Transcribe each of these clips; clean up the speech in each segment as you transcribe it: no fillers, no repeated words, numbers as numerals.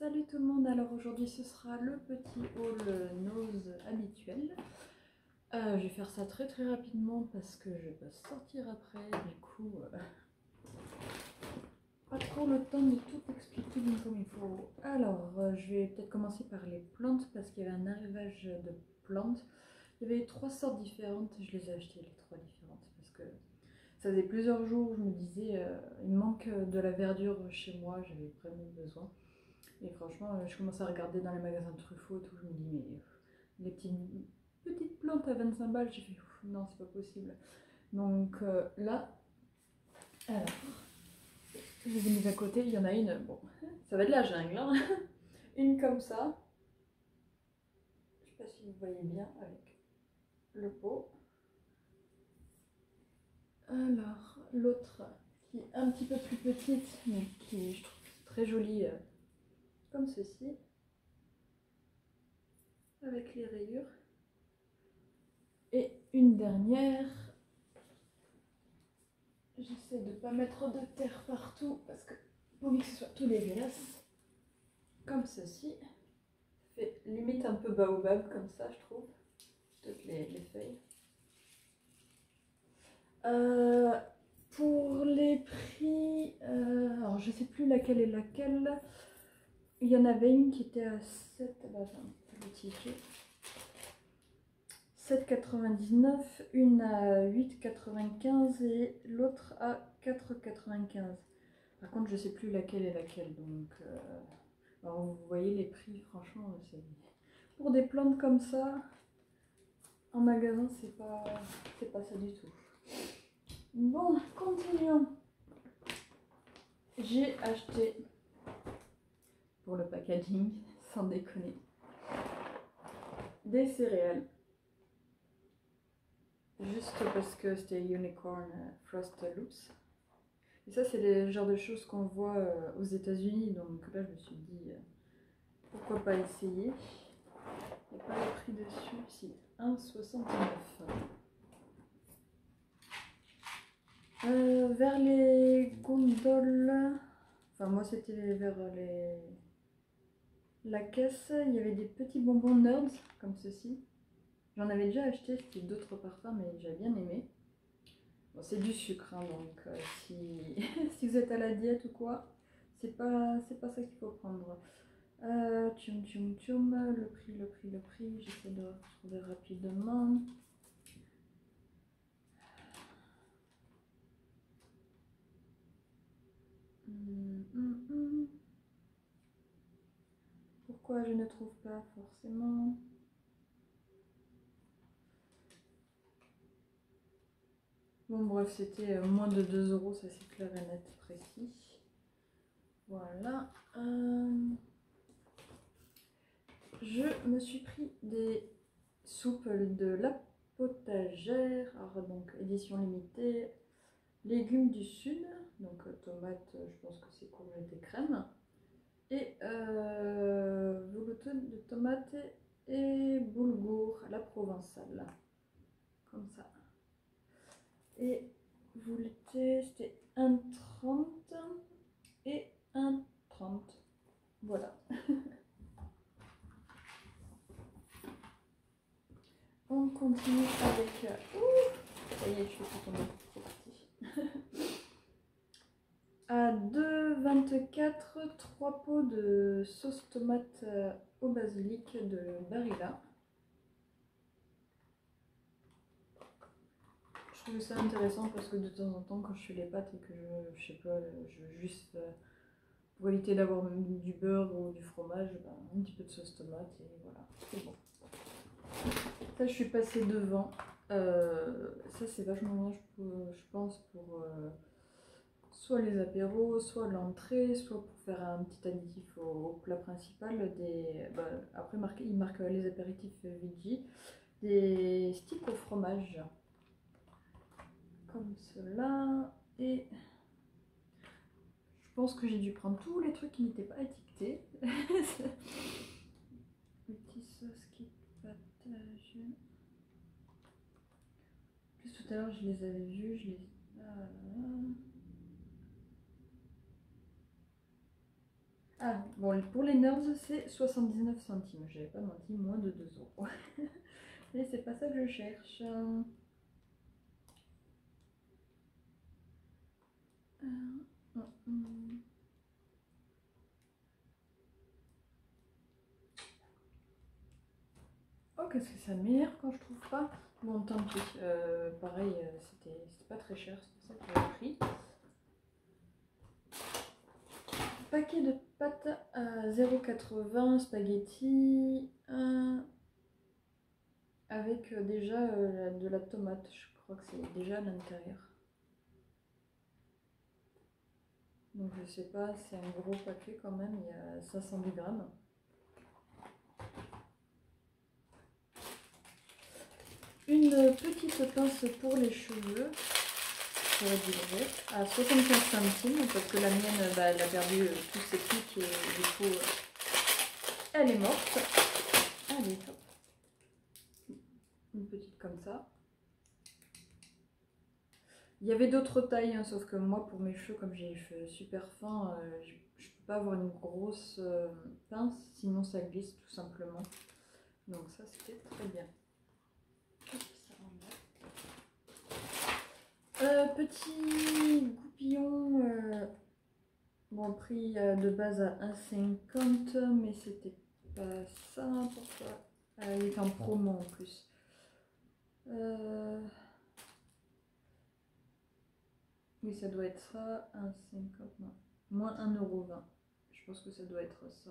Salut tout le monde, alors aujourd'hui ce sera le petit haul nose habituel. Je vais faire ça très rapidement parce que je peux sortir après, du coup pas trop le temps de tout expliquer comme il faut. Alors je vais peut-être commencer par les plantes parce qu'il y avait un arrivage de plantes. Il y avait 3 sortes différentes, je les ai achetées les 3 différentes parce que ça faisait plusieurs jours où je me disais il me manque de la verdure chez moi, j'avais vraiment besoin. Et franchement, je commence à regarder dans les magasins de Truffaut et tout, je me dis, mais les petites plantes à 25 balles, j'ai fait, non, c'est pas possible. Donc là, alors, je les ai mises à côté, il y en a une, bon, ça va de la jungle, hein. Une comme ça, je sais pas si vous voyez bien avec le pot. Alors, l'autre qui est un petit peu plus petite, mais qui je trouve très jolie, comme ceci, avec les rayures. Et une dernière. J'essaie de ne pas mettre de terre partout parce que pour que ce soit tout dégueulasse. Comme ceci. Ça fait limite un peu baobab comme ça, je trouve. Toutes les feuilles. Pour les prix, alors je sais plus laquelle est laquelle. Il y en avait une qui était à 7, le ticket. 7,99, une à 8,95 et l'autre à 4,95. Par contre, je sais plus laquelle est laquelle, donc alors vous voyez les prix, franchement, c'est pour des plantes comme ça, en magasin, c'est pas ça du tout. Bon, continuons. J'ai acheté pour le packaging, sans déconner, des céréales. Juste parce que c'était Unicorn Frost Loops. Et ça, c'est le genre de choses qu'on voit aux États-Unis, donc là, je me suis dit, pourquoi pas essayer. Il n'y a pas le prix dessus, si, 1,69. Vers les gondoles, enfin moi c'était vers la caisse, il y avait des petits bonbons Nerds comme ceci. J'en avais déjà acheté, c'était d'autres parfums, mais j'ai bien aimé. Bon, c'est du sucre, hein, donc si... si vous êtes à la diète ou quoi, c'est pas ça qu'il faut prendre. Tchoum tchoum tchoum, le prix, j'essaie de retrouver rapidement. Pourquoi je ne trouve pas forcément? Bon bref, c'était moins de 2 €, ça c'est clair et net, précis. Voilà. Je me suis pris des soupes de la potagère, alors donc édition limitée, légumes du sud, donc tomates, je pense que c'est courgette et crème, et velouté de tomates et boulgour à la provençale, comme ça. Et velouté, c'était 1,30 et 1,30. Voilà. On continue avec... ça y est, je suis trop partie. À 2,24, 3 pots de sauce tomate au basilic de Barilla. Je trouve ça intéressant parce que de temps en temps, quand je fais les pâtes et que je sais pas, je veux juste, pour éviter d'avoir du beurre ou du fromage, un petit peu de sauce tomate et voilà, c'est bon. Ça, je suis passée devant. Ça, c'est vachement bien, je pense, pour soit les apéros, soit l'entrée, soit pour faire un petit additif au plat principal. Après, il marque les apéritifs veggie, des sticks au fromage, comme cela. Et je pense que j'ai dû prendre tous les trucs qui n'étaient pas étiquetés. Petit sauce qui partage. Plus tout à l'heure, je les avais vus, je les... Ah, Bon, pour les nerds, c'est 79 centimes. J'avais pas menti, moins de 2 euros. Mais c'est pas ça que je cherche. Oh, qu'est-ce que ça m'énerve quand je trouve pas. Bon, tant pis. Pareil, c'était pas très cher, c'est pour ça que j'ai pris. Paquet de pâtes à 0,80 spaghetti avec déjà de la tomate. Je crois que c'est déjà à l'intérieur. Donc je sais pas, c'est un gros paquet quand même, il y a 510 grammes. Une petite pince pour les cheveux, pour dire, à 75 centimes, parce que la mienne, bah, elle a perdu tous ses pics et du coup, elle est morte. Allez, hop. Une petite comme ça. Il y avait d'autres tailles, hein, sauf que moi, pour mes cheveux, comme j'ai les cheveux super fins, je ne peux pas avoir une grosse pince, sinon ça glisse tout simplement. Donc ça, c'était très bien. Petit goupillon, bon, prix de base à 1,50, mais c'était pas ça. Pourquoi? Il est en promo en plus. Oui, ça doit être ça, 1,50, non. Moins 1,20 €. Je pense que ça doit être ça.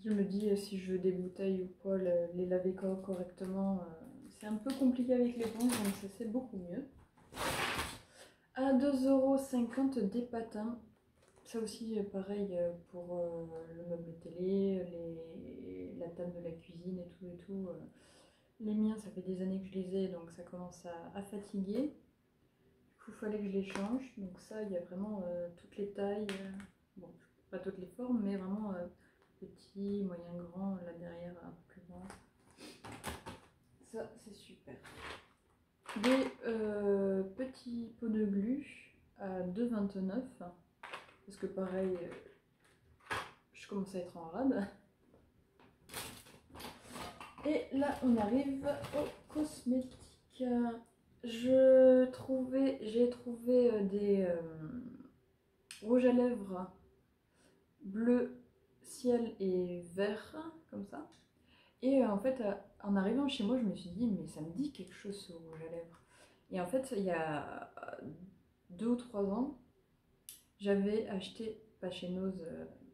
Je me dis si je veux des bouteilles ou quoi, les laver correctement, c'est un peu compliqué avec l'éponge, donc ça c'est beaucoup mieux. À 2,50 € des patins. Ça aussi pareil pour le meuble télé, la table de la cuisine et tout et tout. Les miens, ça fait des années que je les ai, donc ça commence à fatiguer. Du coup, il fallait que je les change. Donc ça, il y a vraiment toutes les tailles. Bon, pas toutes les formes, mais vraiment petit, moyen, grand, là derrière un peu plus grand. Ça, c'est super. Des petits pots de glu à 2,29 €. Parce que pareil, je commence à être en rade. Et là, on arrive aux cosmétiques. J'ai trouvé des rouges à lèvres bleu ciel et vert, comme ça. Et en fait, en arrivant chez moi, je me suis dit, mais ça me dit quelque chose ce rouge à lèvres. Et en fait, il y a 2 ou 3 ans, j'avais acheté, pas chez Nose,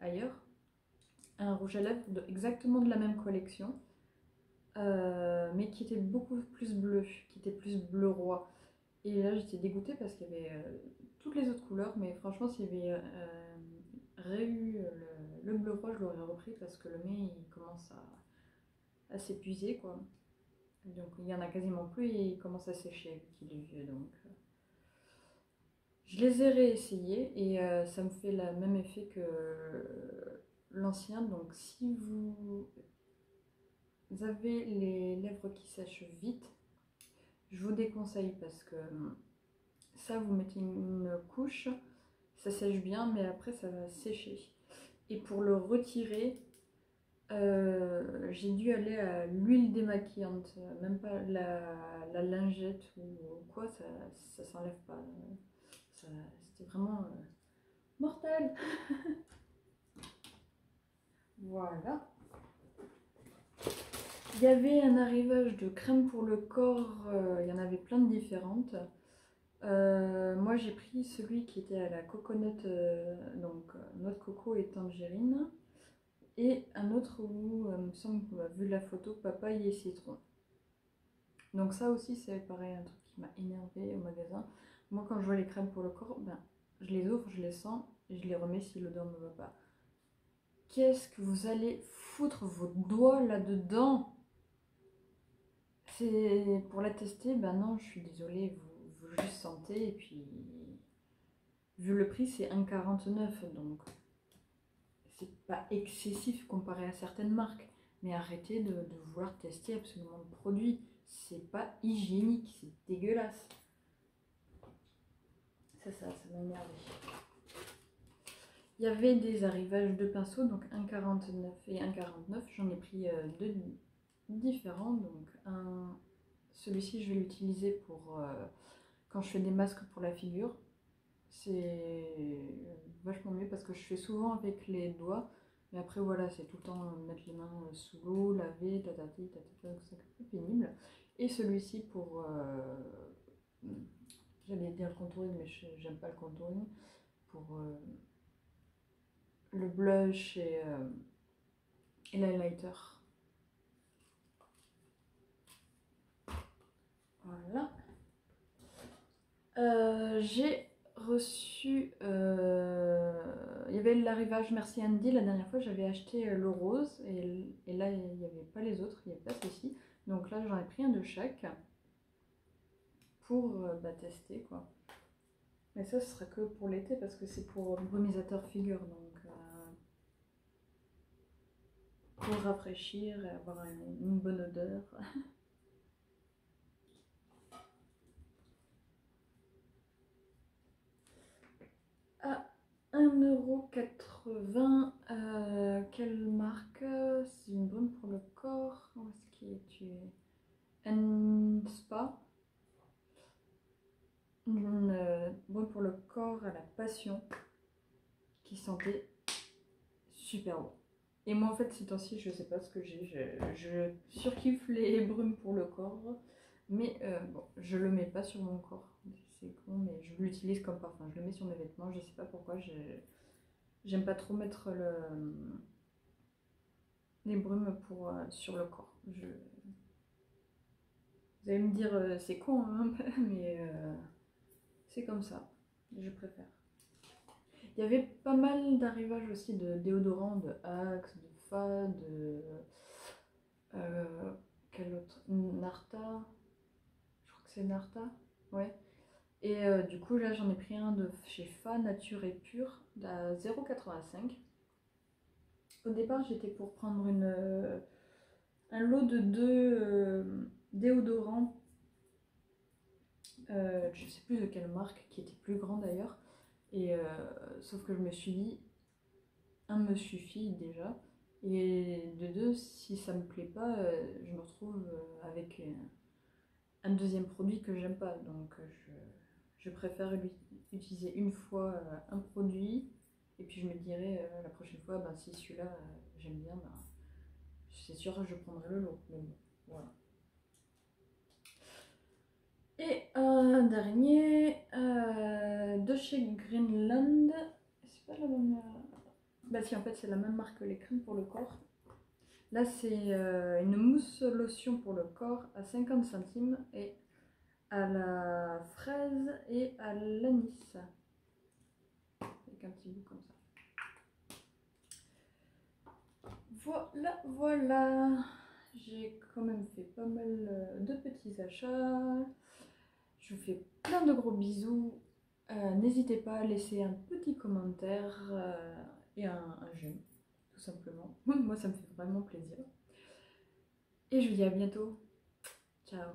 ailleurs, un rouge à lèvres exactement de la même collection. Mais qui était beaucoup plus bleu, qui était plus bleu roi. Et là j'étais dégoûtée parce qu'il y avait toutes les autres couleurs, mais franchement s'il y avait eu le bleu roi, je l'aurais repris parce que le mien il commence à s'épuiser quoi. Donc il y en a quasiment plus et il commence à sécher vu qu'il est vieux. Donc je les ai réessayés et ça me fait le même effet que l'ancien. Donc si vous avez les lèvres qui sèchent vite, je vous déconseille parce que ça, vous mettez une couche, ça sèche bien, mais après ça va sécher. Et pour le retirer, j'ai dû aller à l'huile démaquillante, même pas la lingette ou quoi, ça s'enlève pas. C'était vraiment mortel. Voilà. Il y avait un arrivage de crème pour le corps, il y en avait plein de différentes. Moi j'ai pris celui qui était à la coconut, donc noix de coco et tangerine. Et un autre où, il me semble, vu la photo, papaye et citron. Donc ça aussi c'est pareil, un truc qui m'a énervé au magasin. Moi quand je vois les crèmes pour le corps, ben, je les ouvre, je les sens et je les remets si l'odeur ne me va pas. Qu'est-ce que vous allez foutre vos doigts là-dedans? C'est pour la tester, ben non, je suis désolée, vous juste sentez et puis vu le prix c'est 1,49 €, donc c'est pas excessif comparé à certaines marques, mais arrêtez de vouloir tester absolument le produit, c'est pas hygiénique, c'est dégueulasse. C'est ça, ça m'a énervé. Il y avait des arrivages de pinceaux, donc 1,49 et 1,49. J'en ai pris deux différents. Donc celui-ci, je vais l'utiliser pour quand je fais des masques pour la figure. C'est vachement mieux parce que je fais souvent avec les doigts. Mais après, voilà, c'est tout le temps mettre les mains sous l'eau, laver, tatati, tatata, donc c'est un peu pénible. Et celui-ci pour, j'allais dire le contouring, mais j'aime pas le contouring, pour le blush et l'highlighter. Voilà. J'ai reçu. Il y avait l'arrivage Merci Andy. La dernière fois, j'avais acheté le rose. Et là, il n'y avait pas les autres. Il n'y avait pas ceci. Donc là, j'en ai pris un de chaque pour tester, quoi. Mais ça, ce sera que pour l'été parce que c'est pour brumisateur figure. Donc pour rafraîchir et avoir une bonne odeur. À 1,80 €, quelle marque? C'est une brume pour le corps. Où est-ce qu'il est tué? N-Spa. Une brume pour le corps à la passion qui sentait super bon. Et moi en fait ces temps-ci je sais pas ce que j'ai, je surkiffe les brumes pour le corps, mais bon, je le mets pas sur mon corps, c'est con, mais je l'utilise comme parfum, je le mets sur mes vêtements, je sais pas pourquoi, j'aime pas trop mettre les brumes pour, sur le corps. Vous allez me dire c'est con, hein, mais c'est comme ça, je préfère. Il y avait pas mal d'arrivages aussi de déodorants, de Axe, de Fa, de... quel autre? Narta. Je crois que c'est Narta. Ouais. Et du coup, là, j'en ai pris un de chez Fa, Nature et Pure, à 0,85. Au départ, j'étais pour prendre un lot de 2 déodorants. Je sais plus de quelle marque, qui était plus grand d'ailleurs. Et sauf que je me suis dit, un me suffit déjà. Et de deux, si ça me plaît pas, je me retrouve avec un deuxième produit que j'aime pas. Donc je préfère utiliser une fois un produit. Et puis je me dirai la prochaine fois, ben, si celui-là j'aime bien, ben, c'est sûr que je prendrai le lot. Mais bon, voilà. Et un dernier de chez Greenland. C'est pas la même. Bah si, en fait c'est la même marque que les crèmes pour le corps. Là c'est une mousse lotion pour le corps à 50 centimes et à la fraise et à l'anis. Avec un petit bout comme ça. Voilà, voilà. J'ai quand même fait pas mal de petits achats. Je vous fais plein de gros bisous. N'hésitez pas à laisser un petit commentaire et un j'aime, tout simplement. Moi, ça me fait vraiment plaisir. Et je vous dis à bientôt. Ciao.